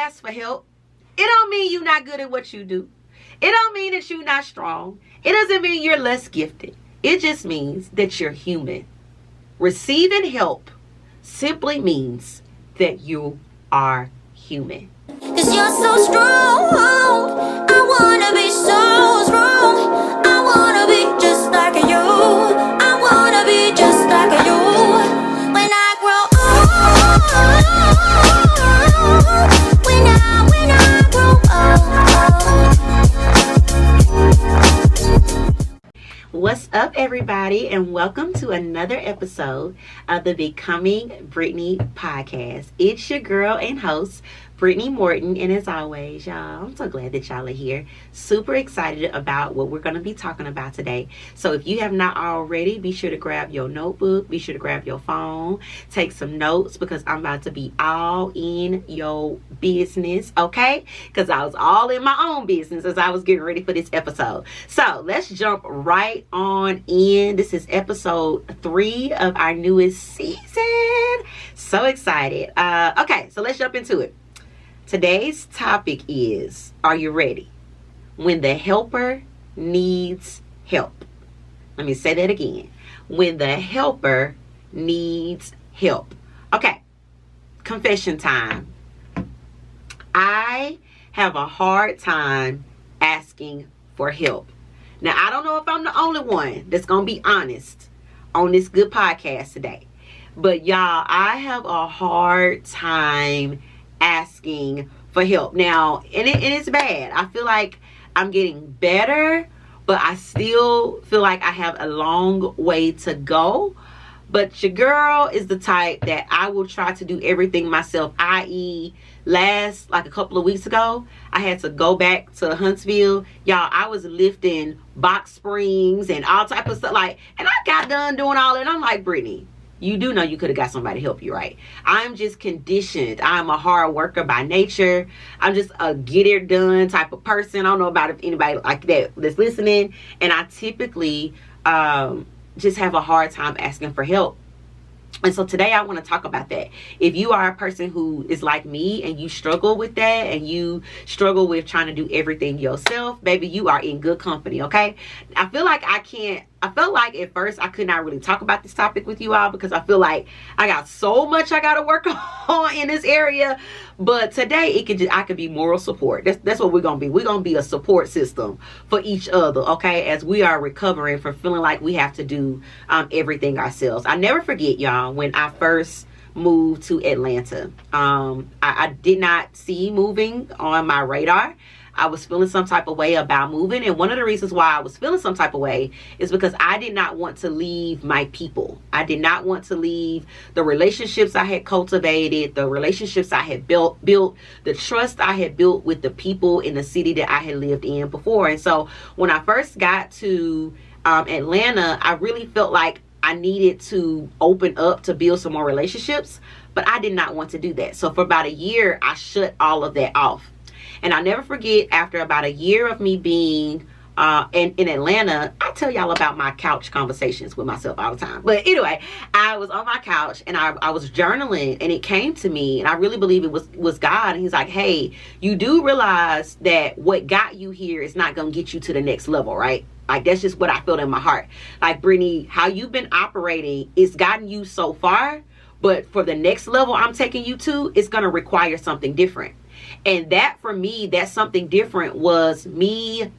ask for help, it don't mean you're not good at what you do. It don't mean that you're not strong. It doesn't mean you're less gifted. It just means that you're human. Receiving help simply means that you are human. 'Cause you're so strong. I wanna be so strong. I wanna be just like you. I wanna be just like you. When I grow old. When I grow old. What's up, everybody, and welcome to another episode of the Becoming Brittany podcast. It's your girl and host, Brittany Morton, and as always, y'all, I'm so glad that y'all are here. Super excited about what we're going to be talking about today. So if you have not already, be sure to grab your notebook, be sure to grab your phone, take some notes, because I'm about to be all in your business, okay? Because I was all in my own business as I was getting ready for this episode. So let's jump right on in. This is episode 3 of our newest season. So excited. Okay, so let's jump into it. Today's topic is, are you ready? When the helper needs help. Let me say that again. When the helper needs help. Okay, confession time. I have a hard time asking for help. Now, I don't know if I'm the only one that's going to be honest on this good podcast today. But y'all, I have a hard time asking for help now, and it's bad. I feel like I'm getting better, but I still feel like I have a long way to go. But your girl is the type that I will try to do everything myself, i.e. like a couple of weeks ago, I had to go back to Huntsville. Y'all, I was lifting box springs and all type of stuff, and I got done doing all that, and I'm like, Brittany, you do know you could have got somebody to help you, right? I'm just conditioned. I'm a hard worker by nature. I'm just a get it done type of person. I don't know about if anybody like that that's listening. And I typically just have a hard time asking for help. And so today I want to talk about that. If you are a person who is like me and you struggle with that and you struggle with trying to do everything yourself, baby, you are in good company, okay? I feel like I felt like at first I could not really talk about this topic with you all because I feel like I got so much I got to work on in this area. But today I could be moral support. That's what we're going to be. We're going to be a support system for each other, okay? As we are recovering from feeling like we have to do everything ourselves. I never forget, y'all, when I first moved to Atlanta. I did not see moving on my radar. I was feeling some type of way about moving. And one of the reasons why I was feeling some type of way is because I did not want to leave my people. I did not want to leave the relationships I had cultivated, the relationships I had built, the trust I had built with the people in the city that I had lived in before. And so when I first got to Atlanta, I really felt like I needed to open up to build some more relationships, but I did not want to do that. So for about a year, I shut all of that off. And I'll never forget, after about a year of me being in Atlanta, I tell y'all about my couch conversations with myself all the time. But anyway, I was on my couch and I was journaling, and it came to me, and I really believe it was God. And he's like, hey, you do realize that what got you here is not going to get you to the next level, right? Like, that's just what I felt in my heart. Like, Brittany, how you've been operating, it's gotten you so far. But for the next level I'm taking you to, it's going to require something different. And that, for me, that something different was me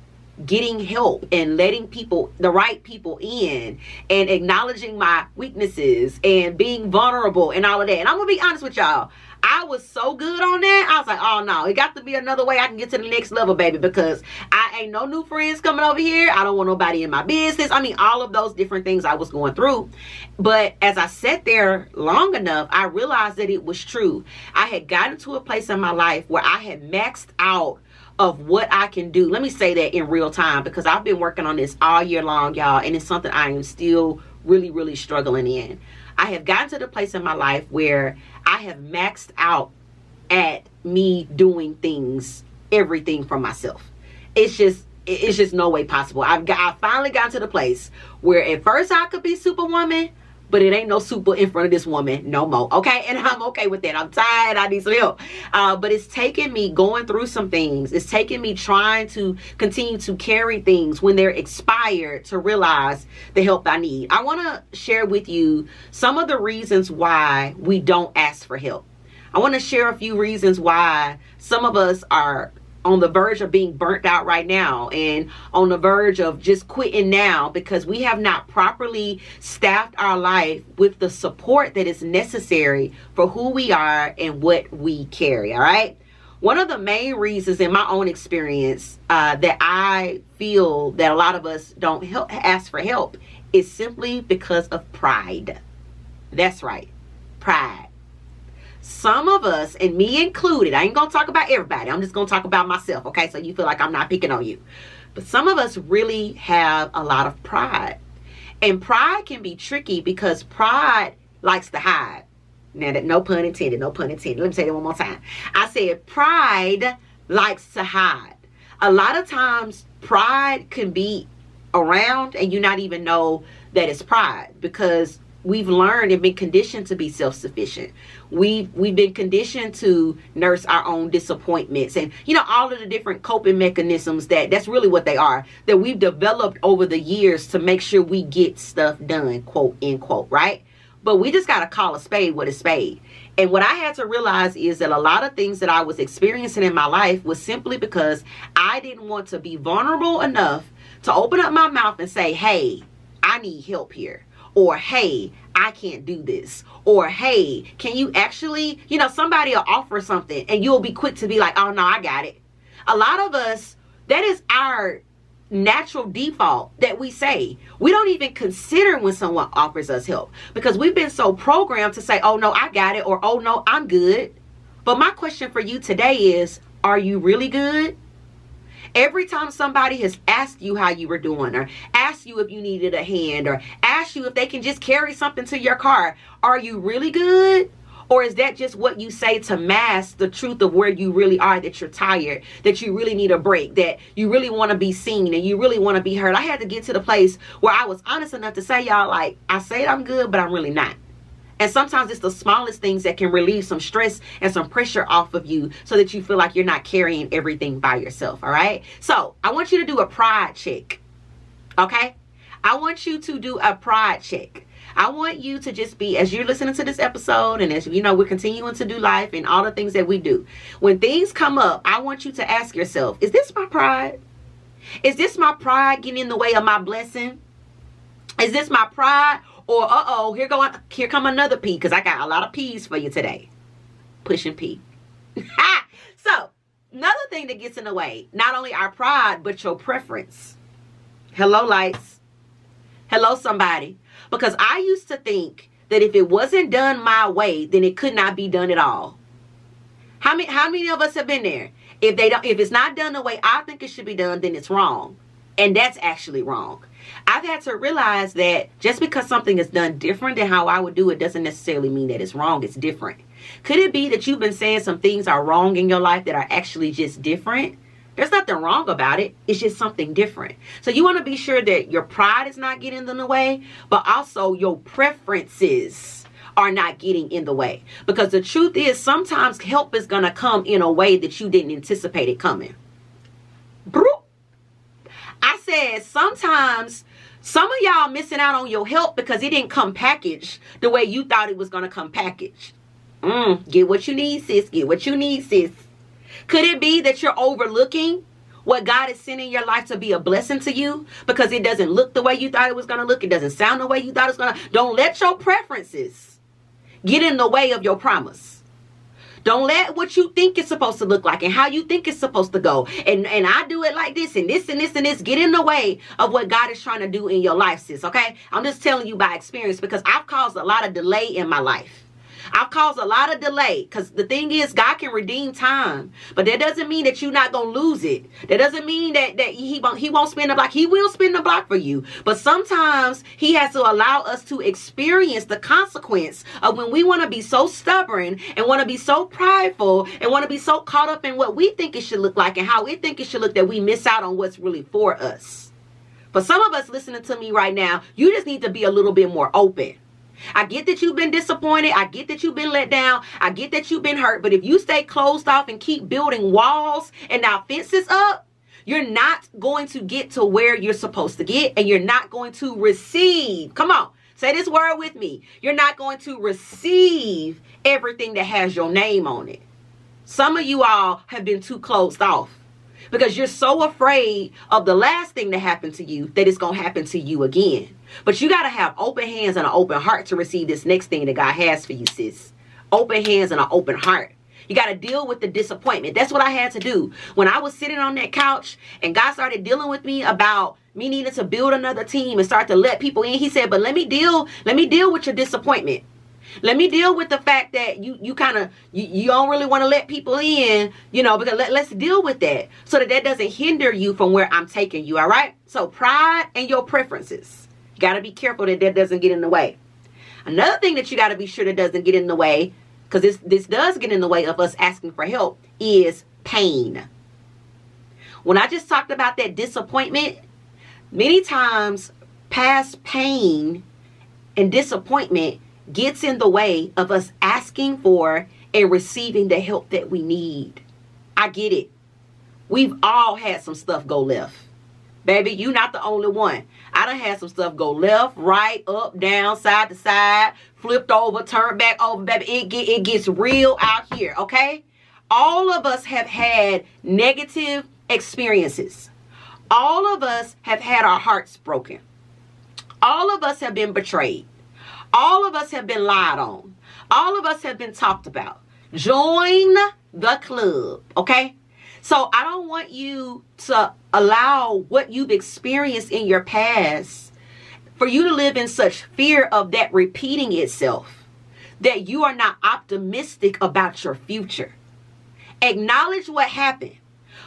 getting help and letting people, the right people in, and acknowledging my weaknesses and being vulnerable and all of that. And I'm going to be honest with y'all. I was so good on that. I was like, oh no, it got to be another way I can get to the next level, baby, because I ain't no new friends coming over here. I don't want nobody in my business. I mean, all of those different things I was going through. But as I sat there long enough, I realized that it was true. I had gotten to a place in my life where I had maxed out of what I can do. Let me say that in real time, because I've been working on this all year long, y'all, and it's something I am still really, really struggling in. I have gotten to the place in my life where I have maxed out at me doing things, everything for myself. It's just no way possible. I finally got to the place where at first I could be superwoman, but it ain't no super in front of this woman no more. Okay. And I'm okay with that. I'm tired. I need some help. But it's taken me going through some things. It's taken me trying to continue to carry things when they're expired to realize the help I need. I want to share with you some of the reasons why we don't ask for help. I want to share a few reasons why some of us are on the verge of being burnt out right now and on the verge of just quitting now because we have not properly staffed our life with the support that is necessary for who we are and what we carry. All right. One of the main reasons in my own experience that I feel that a lot of us don't ask for help is simply because of pride. That's right. Pride. Some of us, and me included, I ain't going to talk about everybody. I'm just going to talk about myself, okay? So you feel like I'm not picking on you. But some of us really have a lot of pride. And pride can be tricky because pride likes to hide. Now, that no pun intended, no pun intended. Let me say that one more time. I said pride likes to hide. A lot of times, pride can be around and you not even know that it's pride because we've learned and been conditioned to be self-sufficient. We've been conditioned to nurse our own disappointments and, all of the different coping mechanisms that's really what they are, that we've developed over the years to make sure we get stuff done, quote, end quote, right? But we just got to call a spade what a spade. And what I had to realize is that a lot of things that I was experiencing in my life was simply because I didn't want to be vulnerable enough to open up my mouth and say, hey, I need help here. Or, hey, I can't do this. Or, hey, can you actually, somebody will offer something and you'll be quick to be like, oh, no, I got it. A lot of us, that is our natural default that we say. We don't even consider when someone offers us help because we've been so programmed to say, oh, no, I got it. Or, oh, no, I'm good. But my question for you today is, are you really good? Every time somebody has asked you how you were doing or asked you if you needed a hand or asked you if they can just carry something to your car, are you really good? Or is that just what you say to mask the truth of where you really are, that you're tired, that you really need a break, that you really want to be seen and you really want to be heard? I had to get to the place where I was honest enough to say, y'all, like, I say I'm good, but I'm really not. And sometimes it's the smallest things that can relieve some stress and some pressure off of you so that you feel like you're not carrying everything by yourself. All right. So I want you to do a pride check. Okay. I want you to do a pride check. I want you to just be, as you're listening to this episode and as we're continuing to do life and all the things that we do. When things come up, I want you to ask yourself, is this my pride? Is this my pride getting in the way of my blessing? Is this my pride? Or, here come another P, because I got a lot of P's for you today. Pushing P. So, another thing that gets in the way, not only our pride, but your preference. Hello, lights. Hello, somebody. Because I used to think that if it wasn't done my way, then it could not be done at all. How many of us have been there? If it's not done the way I think it should be done, then it's wrong. And that's actually wrong. I've had to realize that just because something is done different than how I would do it doesn't necessarily mean that it's wrong. It's different. Could it be that you've been saying some things are wrong in your life that are actually just different? There's nothing wrong about it. It's just something different. So you want to be sure that your pride is not getting in the way, but also your preferences are not getting in the way. Because the truth is sometimes help is going to come in a way that you didn't anticipate it coming. I said sometimes some of y'all missing out on your help because it didn't come packaged the way you thought it was going to come packaged. Get what you need, sis. Get what you need, sis. Could it be that you're overlooking what God is sending your life to be a blessing to you because it doesn't look the way you thought it was going to look? It doesn't sound the way you thought it was going to. Don't let your preferences get in the way of your promise. Don't let what you think it's supposed to look like and how you think it's supposed to go. And I do it like this and this and this and this. Get in the way of what God is trying to do in your life, sis. Okay? I'm just telling you by experience because I've caused a lot of delay in my life. I've caused a lot of delay because the thing is God can redeem time, but that doesn't mean that you're not going to lose it. That doesn't mean that he won't spin the block. He will spin the block for you. But sometimes he has to allow us to experience the consequence of when we want to be so stubborn and want to be so prideful and want to be so caught up in what we think it should look like and how we think it should look that we miss out on what's really for us. For some of us listening to me right now, you just need to be a little bit more open. I get that you've been disappointed. I get that you've been let down. I get that you've been hurt. But if you stay closed off and keep building walls and now fences up, you're not going to get to where you're supposed to get, and you're not going to receive. Come on, say this word with me. You're not going to receive everything that has your name on it. Some of you all have been too closed off because you're so afraid of the last thing that happened to you that it's going to happen to you again. But you got to have open hands and an open heart to receive this next thing that God has for you, sis. Open hands and an open heart. You got to deal with the disappointment. That's what I had to do. When I was sitting on that couch and God started dealing with me about me needing to build another team and start to let people in, he said, but let me deal with your disappointment. Let me deal with the fact that you don't really want to let people in, because let's deal with that so that doesn't hinder you from where I'm taking you. All right. So pride and your preferences. You got to be careful that doesn't get in the way. Another thing that you got to be sure that doesn't get in the way, because this does get in the way of us asking for help, is pain. When I just talked about that disappointment, many times past pain and disappointment gets in the way of us asking for and receiving the help that we need. I get it. We've all had some stuff go left. Baby, you're not the only one. I done had some stuff go left, right, up, down, side to side, flipped over, turned back over, baby. It gets real out here, okay? All of us have had negative experiences. All of us have had our hearts broken. All of us have been betrayed. All of us have been lied on. All of us have been talked about. Join the club, okay? So I don't want you to allow what you've experienced in your past for you to live in such fear of that repeating itself that you are not optimistic about your future. Acknowledge what happened,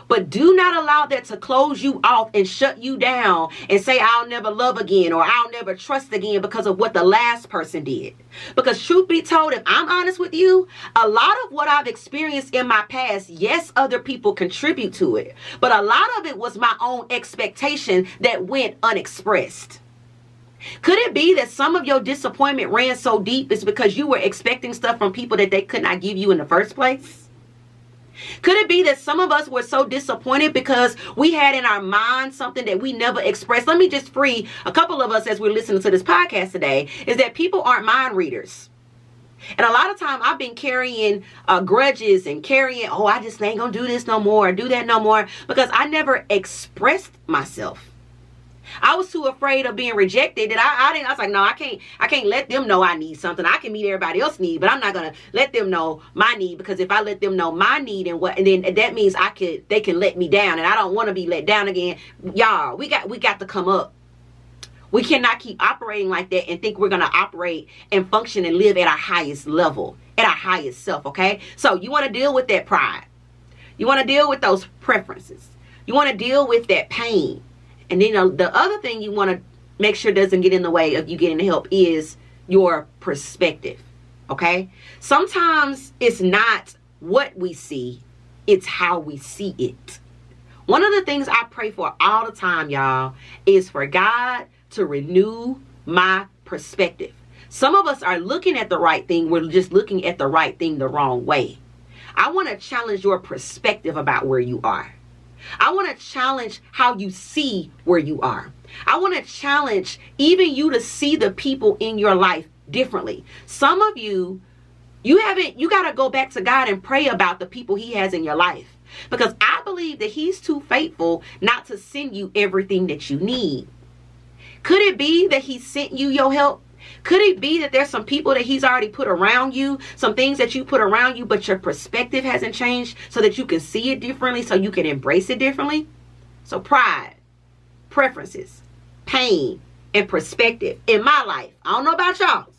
but do not allow that to close you off and shut you down and say, I'll never love again or I'll never trust again because of what the last person did. Because truth be told, if I'm honest with you, a lot of what I've experienced in my past, yes, other people contribute to it, but a lot of it was my own expectation that went unexpressed. Could it be that some of your disappointment ran so deep is because you were expecting stuff from people that they could not give you in the first place? Could it be that some of us were so disappointed because we had in our mind something that we never expressed? Let me just free a couple of us as we're listening to this podcast today, is that people aren't mind readers. And a lot of time I've been carrying grudges and I just ain't gonna do this no more, or do that no more, because I never expressed myself. I was too afraid of being rejected that I was like, no, I can't let them know I need something. I can meet everybody else's need, but I'm not gonna let them know my need, because if I let them know my need and then that means they can let me down, and I don't want to be let down again. Y'all, we got to come up. We cannot keep operating like that and think we're gonna operate and function and live at our highest level, at our highest self. Okay, so you want to deal with that pride. You want to deal with those preferences. You want to deal with that pain. And then the other thing you want to make sure doesn't get in the way of you getting the help is your perspective, okay? Sometimes it's not what we see, it's how we see it. One of the things I pray for all the time, y'all, is for God to renew my perspective. Some of us are looking at the right thing, we're just looking at the right thing the wrong way. I want to challenge your perspective about where you are. I want to challenge how you see where you are. I want to challenge even you to see the people in your life differently. Some of you got to go back to God and pray about the people he has in your life, because I believe that he's too faithful not to send you everything that you need. Could it be that he sent you your help? Could it be that there's some people that he's already put around you, some things that you put around you, but your perspective hasn't changed so that you can see it differently, so you can embrace it differently? So pride, preferences, pain, and perspective in my life, I don't know about y'all's,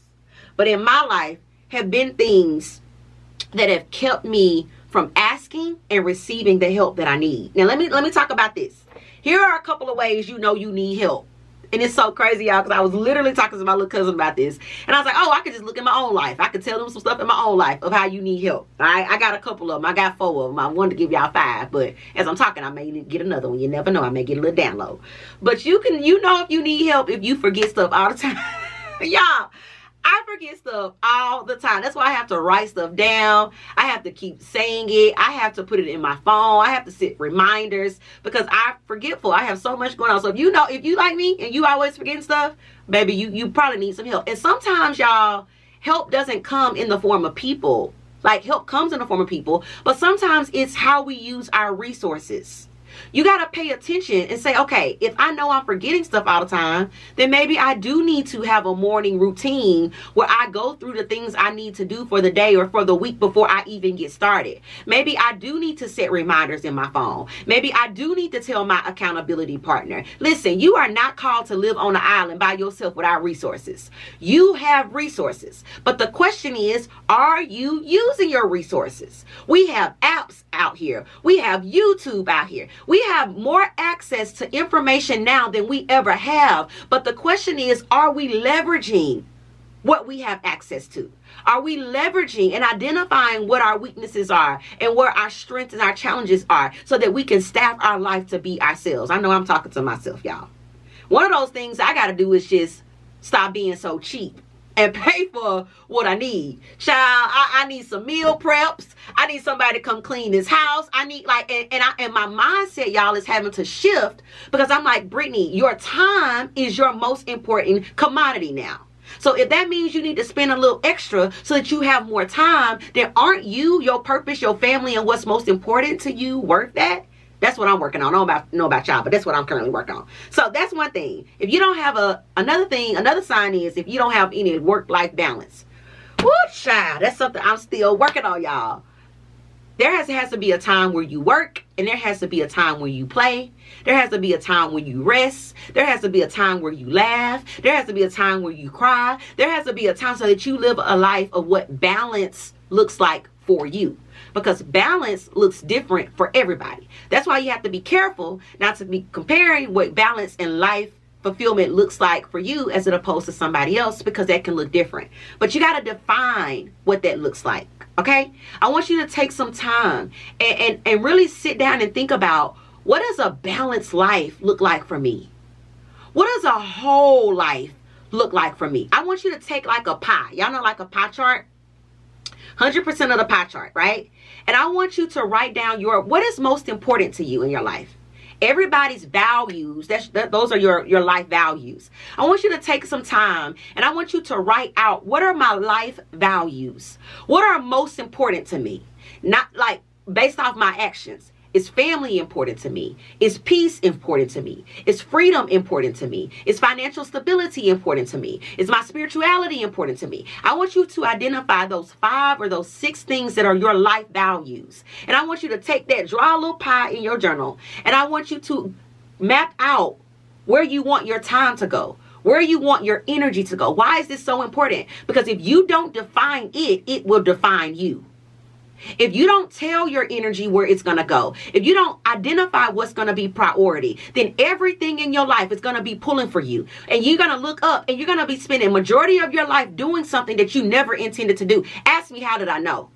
but in my life have been things that have kept me from asking and receiving the help that I need. Now let me talk about this. Here are a couple of ways you know you need help. And it's so crazy, y'all, because I was literally talking to my little cousin about this. And I was like, I could just look at my own life. I could tell them some stuff in my own life of how you need help. All right? I got a couple of them. I got 4 of them. I wanted to give y'all 5. But as I'm talking, I may get another one. You never know. I may get a little download. But you know if you need help if you forget stuff all the time. Y'all, I forget stuff all the time. That's why I have to write stuff down. I have to keep saying it. I have to put it in my phone. I have to set reminders because I'm forgetful. I have so much going on. So if you like me and you always forgetting stuff, baby, you probably need some help. And sometimes, y'all, help doesn't come in the form of people. Like, help comes in the form of people, but sometimes it's how we use our resources. You got to pay attention and say, okay, if I know I'm forgetting stuff all the time, then maybe I do need to have a morning routine where I go through the things I need to do for the day or for the week before I even get started. Maybe I do need to set reminders in my phone. Maybe I do need to tell my accountability partner, listen, you are not called to live on an island by yourself without resources. You have resources. But the question is, are you using your resources? We have apps out here. We have YouTube out here. We have more access to information now than we ever have. But the question is, are we leveraging what we have access to? Are we leveraging and identifying what our weaknesses are and where our strengths and our challenges are so that we can staff our life to be ourselves? I know I'm talking to myself, y'all. One of those things I got to do is just stop being so cheap and pay for what I need. Child, I need some meal preps. I need somebody to come clean this house. I need and my mindset, y'all, is having to shift because I'm like, Brittany, your time is your most important commodity now. So if that means you need to spend a little extra so that you have more time, then aren't you, your purpose, your family, and what's most important to you worth that? That's what I'm working on. I don't know about y'all, but that's what I'm currently working on. So that's one thing. If you don't have another sign is if you don't have any work-life balance. Woo, child, that's something I'm still working on, y'all. There has to be a time where you work, and there has to be a time where you play. There has to be a time when you rest. There has to be a time where you laugh. There has to be a time where you cry. There has to be a time so that you live a life of what balance looks like for you. Because balance looks different for everybody. That's why you have to be careful not to be comparing what balance and life fulfillment looks like for you as opposed to somebody else, because that can look different. But you got to define what that looks like. Okay? I want you to take some time and really sit down and think about, what does a balanced life look like for me? What does a whole life look like for me? I want you to take like a pie. Y'all know like a pie chart? 100% of the pie chart, right? And I want you to write down what is most important to you in your life. Everybody's values, those are your life values. I want you to take some time and I want you to write out, what are my life values? What are most important to me? Not like based off my actions. Is family important to me? Is peace important to me? Is freedom important to me? Is financial stability important to me? Is my spirituality important to me? I want you to identify those 5 or those 6 things that are your life values. And I want you to take that, draw a little pie in your journal. And I want you to map out where you want your time to go, where you want your energy to go. Why is this so important? Because if you don't define it, it will define you. If you don't tell your energy where it's going to go, if you don't identify what's going to be priority, then everything in your life is going to be pulling for you. And you're going to look up and you're going to be spending majority of your life doing something that you never intended to do. Ask me, how did I know?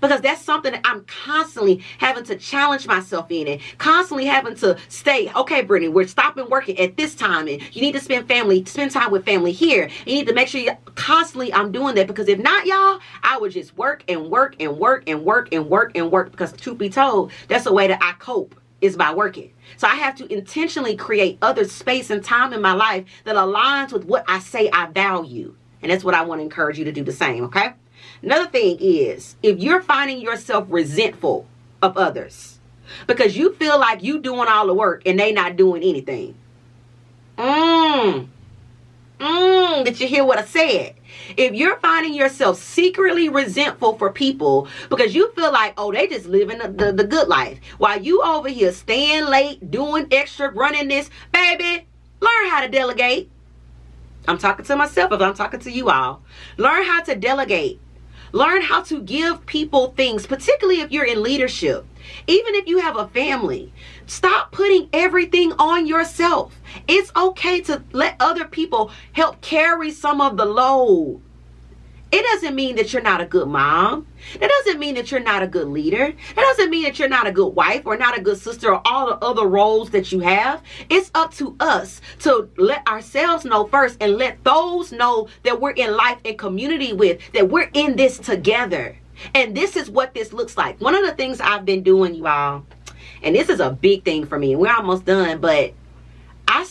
Because that's something that I'm constantly having to challenge myself in and constantly having to stay. Okay, Brittany, we're stopping working at this time and you need to spend time with family here. You need to make sure I'm doing that, because if not, y'all, I would just work and work and work and work and work and work, because truth be told, that's the way that I cope, is by working. So I have to intentionally create other space and time in my life that aligns with what I say I value. And that's what I want to encourage you to do the same, okay? Another thing is, if you're finding yourself resentful of others because you feel like you doing all the work and they not doing anything. Did you hear what I said? If you're finding yourself secretly resentful for people because you feel like, oh, they just living the good life, while you over here staying late, doing extra, running this, baby, learn how to delegate. I'm talking to myself, but I'm talking to you all. Learn how to delegate. Learn how to give people things, particularly if you're in leadership. Even if you have a family, stop putting everything on yourself. It's okay to let other people help carry some of the load. It doesn't mean that you're not a good mom. That doesn't mean that you're not a good leader. That doesn't mean that you're not a good wife or not a good sister or all the other roles that you have. It's up to us to let ourselves know first and let those know that we're in life and community with, that we're in this together. And this is what this looks like. One of the things I've been doing, you all, and this is a big thing for me. We're almost done, but I'm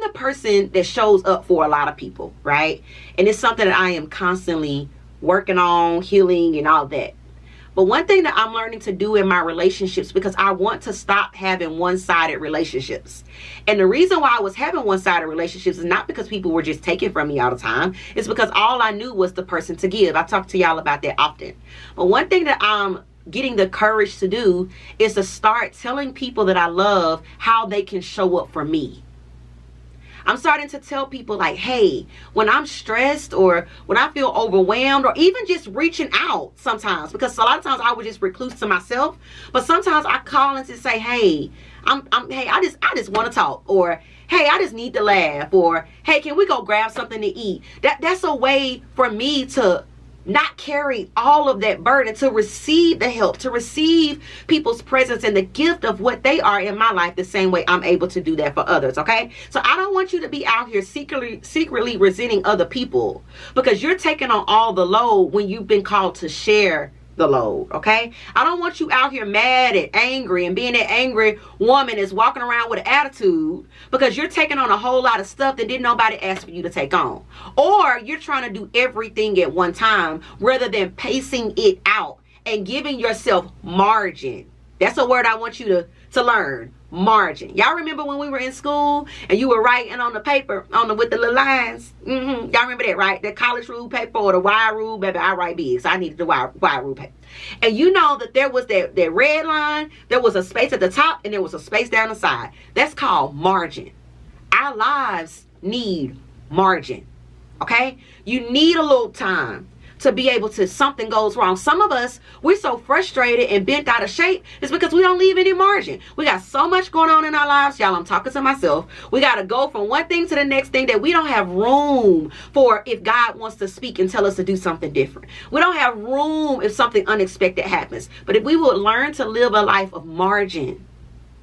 the person that shows up for a lot of people, right? And it's something that I am constantly working on, healing and all that. But one thing that I'm learning to do in my relationships, because I want to stop having one-sided relationships. And the reason why I was having one-sided relationships is not because people were just taking from me all the time. It's because all I knew was the person to give. I talk to y'all about that often. But one thing that I'm getting the courage to do is to start telling people that I love how they can show up for me. I'm starting to tell people like, hey, when I'm stressed or when I feel overwhelmed, or even just reaching out sometimes, because a lot of times I would just recluse to myself, but sometimes I call and just say, hey, I just want to talk, or hey, I just need to laugh, or hey, can we go grab something to eat? That's a way for me to not carry all of that burden, to receive the help, to receive people's presence and the gift of what they are in my life, the same way I'm able to do that for others. Okay, so I don't want you to be out here secretly resenting other people because you're taking on all the load when you've been called to share the load. Okay, I don't want you out here mad and angry and being that angry woman is walking around with an attitude because you're taking on a whole lot of stuff that didn't nobody ask for you to take on, or you're trying to do everything at one time rather than pacing it out and giving yourself margin. That's a word I want you to learn. Margin. Y'all remember when we were in school and you were writing on the paper with the little lines? Y'all remember that, right? The college rule paper or the Y rule, baby. I write big, so I needed the Y rule paper. And you know that there was that red line, there was a space at the top, and there was a space down the side. That's called margin. Our lives need margin. Okay? You need a little time to be able to, something goes wrong. Some of us, we're so frustrated and bent out of shape. It's because we don't leave any margin. We got so much going on in our lives. Y'all, I'm talking to myself. We got to go from one thing to the next thing that we don't have room for if God wants to speak and tell us to do something different. We don't have room if something unexpected happens. But if we would learn to live a life of margin,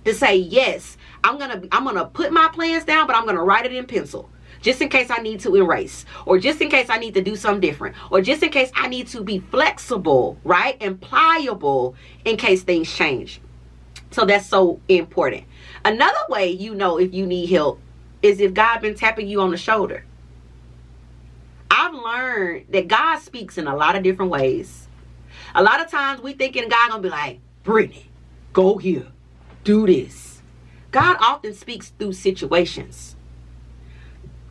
to say, yes, I'm gonna put my plans down, but I'm gonna write it in pencil. Just in case I need to erase, or just in case I need to do something different, or just in case I need to be flexible, right? And pliable in case things change. So that's so important. Another way you know if you need help is if God been tapping you on the shoulder. I've learned that God speaks in a lot of different ways. A lot of times we thinking God gonna be like, Brittany, go here, do this. God often speaks through situations.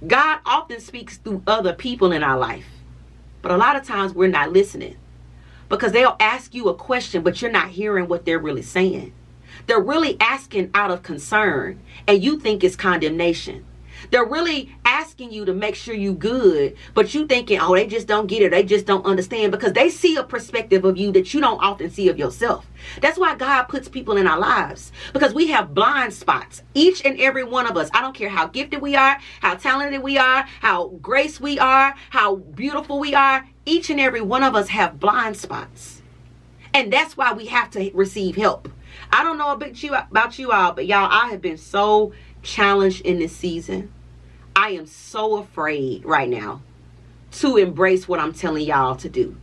God often speaks through other people in our life. But a lot of times we're not listening because they'll ask you a question, but you're not hearing what they're really saying. They're really asking out of concern, and you think it's condemnation. They're really asking you to make sure you good, but you thinking, oh, they just don't get it. They just don't understand, because they see a perspective of you that you don't often see of yourself. That's why God puts people in our lives, because we have blind spots. Each and every one of us. I don't care how gifted we are, how talented we are, how grace we are, how beautiful we are. Each and every one of us have blind spots. And that's why we have to receive help. I don't know about you all, but y'all, I have been so challenged in this season. I am so afraid right now to embrace what I'm telling y'all to do.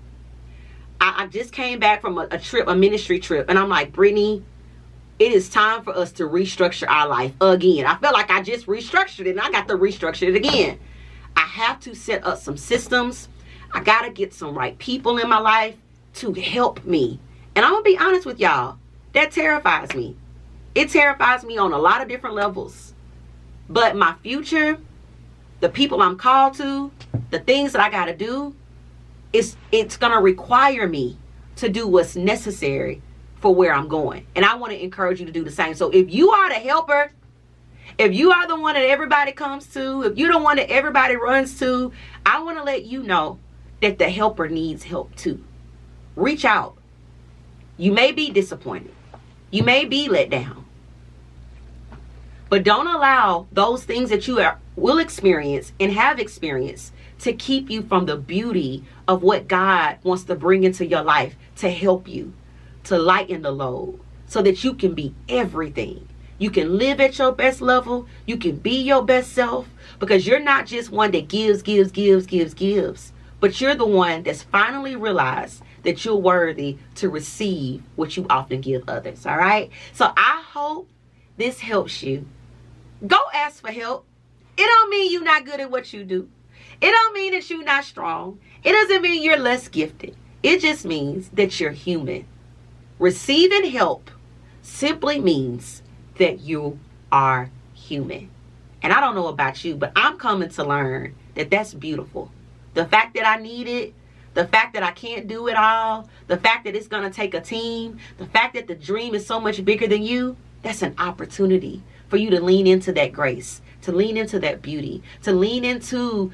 I just came back from a ministry trip, and I'm like, Brittany, it is time for us to restructure our life again. I felt like I just restructured it, and I got to restructure it again. I have to set up some systems. I got to get some right people in my life to help me. And I'm going to be honest with y'all, that terrifies me. It terrifies me on a lot of different levels. But my future, the people I'm called to, the things that I got to do, it's going to require me to do what's necessary for where I'm going. And I want to encourage you to do the same. So if you are the helper, if you are the one that everybody comes to, if you're the one that everybody runs to, I want to let you know that the helper needs help too. Reach out. You may be disappointed. You may be let down. But don't allow those things that you will experience and have experienced to keep you from the beauty of what God wants to bring into your life to help you, to lighten the load, so that you can be everything. You can live at your best level. You can be your best self, because you're not just one that gives, but you're the one that's finally realized that you're worthy to receive what you often give others. All right. So I hope this helps you. Go ask for help. It don't mean you're not good at what you do. It don't mean that you're not strong. It doesn't mean you're less gifted. It just means that you're human. Receiving help simply means that you are human. And I don't know about you, but I'm coming to learn that that's beautiful. The fact that I need it, the fact that I can't do it all, the fact that it's going to take a team, the fact that the dream is so much bigger than you, that's an opportunity for you to lean into that grace, to lean into that beauty, to lean into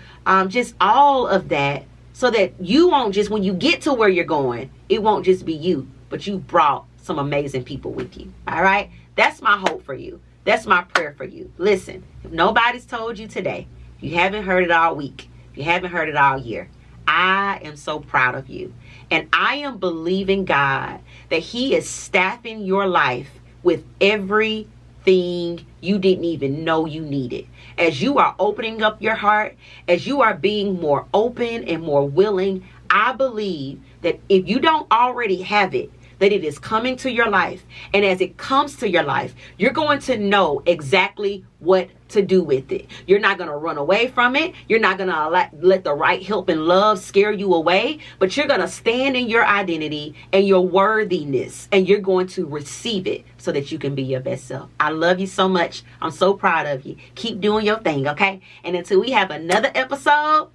just all of that, so that you won't just, when you get to where you're going, it won't just be you, but you brought some amazing people with you. All right. That's my hope for you. That's my prayer for you. Listen, if nobody's told you today, if you haven't heard it all week, if you haven't heard it all year, I am so proud of you. And I am believing God that He is staffing your life with everything you didn't even know you needed. As you are opening up your heart, as you are being more open and more willing, I believe that if you don't already have it, that it is coming to your life. And as it comes to your life, you're going to know exactly what to do with it. You're not going to run away from it. You're not going to let the right help and love scare you away, but you're going to stand in your identity and your worthiness, and you're going to receive it so that you can be your best self. I love you so much. I'm so proud of you. Keep doing your thing, okay? And until we have another episode,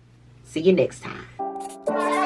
see you next time.